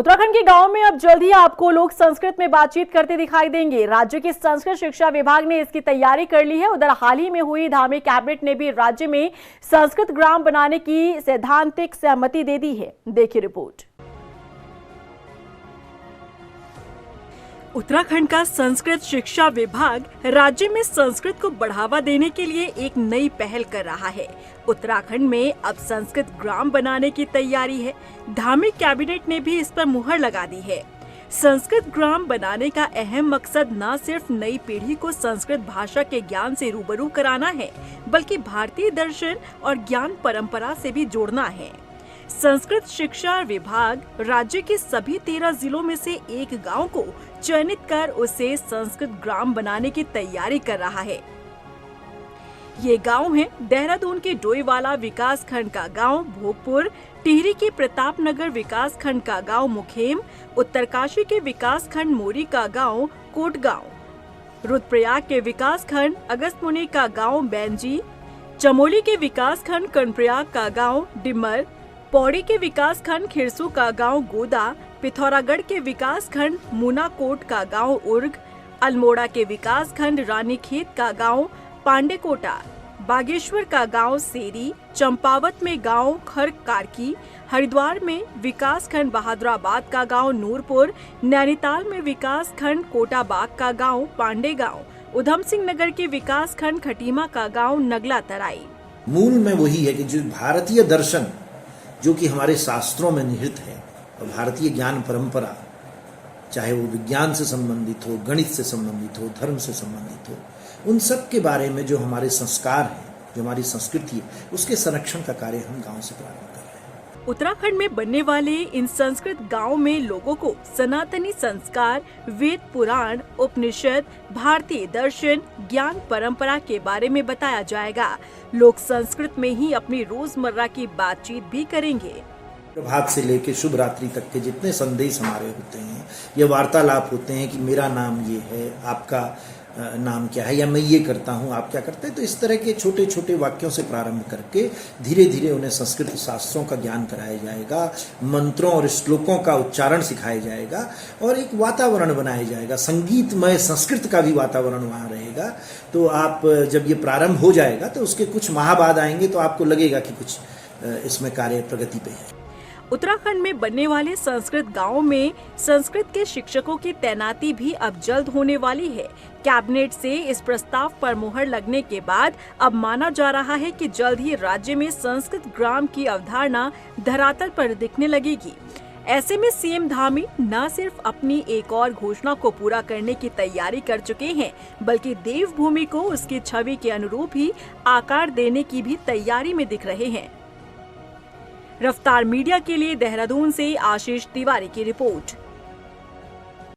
उत्तराखंड के गांव में अब जल्द ही आपको लोग संस्कृत में बातचीत करते दिखाई देंगे। राज्य के संस्कृत शिक्षा विभाग ने इसकी तैयारी कर ली है। उधर हाल ही में हुई धामी कैबिनेट ने भी राज्य में संस्कृत ग्राम बनाने की सैद्धांतिक सहमति दे दी है। देखिए रिपोर्ट। उत्तराखंड का संस्कृत शिक्षा विभाग राज्य में संस्कृत को बढ़ावा देने के लिए एक नई पहल कर रहा है। उत्तराखंड में अब संस्कृत ग्राम बनाने की तैयारी है। धामी कैबिनेट ने भी इस पर मुहर लगा दी है। संस्कृत ग्राम बनाने का अहम मकसद न सिर्फ नई पीढ़ी को संस्कृत भाषा के ज्ञान से रूबरू कराना है, बल्कि भारतीय दर्शन और ज्ञान परंपरा से भी जोड़ना है। संस्कृत शिक्षा विभाग राज्य के सभी 13 जिलों में से एक गांव को चयनित कर उसे संस्कृत ग्राम बनाने की तैयारी कर रहा है। ये गांव है देहरादून के डोईवाला विकास खंड का गांव भोगपुर, टिहरी के प्रताप नगर विकास खंड का गांव मुखेम, उत्तरकाशी के विकास खंड मोरी का गांव कोटगांव, रुद्रप्रयाग के विकास खंड अगस्त्यमुनि का गांव बैंजी, चमोली के विकास खंड कर्णप्रयाग का गांव डिमर, पौड़ी के विकास खंड खिरसू का गांव गोदा, पिथौरागढ़ के विकास खंड मुनाकोट का गांव उर्ग, अल्मोड़ा के विकास खंड रानीखेत का गांव पांडेकोटा, बागेश्वर का गांव सेरी, चंपावत में गांव खरकारकी, हरिद्वार में विकास खंड बहादुराबाद का गांव नूरपुर, नैनीताल में विकास खंड कोटाबाग का गांव पांडे गांव, उधम सिंह नगर के विकास खंड खटीमा का गांव नगला तराई। मूल में वही है कि जो भारतीय दर्शन जो कि हमारे शास्त्रों में निहित है और भारतीय ज्ञान परंपरा, चाहे वो विज्ञान से संबंधित हो, गणित से संबंधित हो, धर्म से संबंधित हो, उन सब के बारे में जो हमारे संस्कार हैं, जो हमारी संस्कृति है, उसके संरक्षण का कार्य हम गांव से प्रारंभ कर रहे हैं। उत्तराखंड में बनने वाले इन संस्कृत गांव में लोगों को सनातनी संस्कार, वेद पुराण, उपनिषद, भारतीय दर्शन, ज्ञान परंपरा के बारे में बताया जाएगा। लोग संस्कृत में ही अपनी रोजमर्रा की बातचीत भी करेंगे। प्रभात से लेकर शुभ रात्रि तक के जितने संदेश हमारे होते हैं, ये वार्तालाप होते हैं कि मेरा नाम ये है, आपका नाम क्या है, या मैं ये करता हूँ, आप क्या करते हैं, तो इस तरह के छोटे छोटे वाक्यों से प्रारंभ करके धीरे धीरे उन्हें संस्कृत शास्त्रों का ज्ञान कराया जाएगा, मंत्रों और श्लोकों का उच्चारण सिखाया जाएगा और एक वातावरण बनाया जाएगा, संगीतमय संस्कृत का भी वातावरण वहाँ रहेगा। तो आप जब ये प्रारंभ हो जाएगा तो उसके कुछ माह बाद आएंगे तो आपको लगेगा कि कुछ इसमें कार्य प्रगति पे है। उत्तराखंड में बनने वाले संस्कृत गांव में संस्कृत के शिक्षकों की तैनाती भी अब जल्द होने वाली है। कैबिनेट से इस प्रस्ताव पर मुहर लगने के बाद अब माना जा रहा है कि जल्द ही राज्य में संस्कृत ग्राम की अवधारणा धरातल पर दिखने लगेगी। ऐसे में सीएम धामी न सिर्फ अपनी एक और घोषणा को पूरा करने की तैयारी कर चुके हैं, बल्कि देवभूमि को उसकी छवि के अनुरूप ही आकार देने की भी तैयारी में दिख रहे हैं। रफ्तार मीडिया के लिए देहरादून से आशीष तिवारी की रिपोर्ट।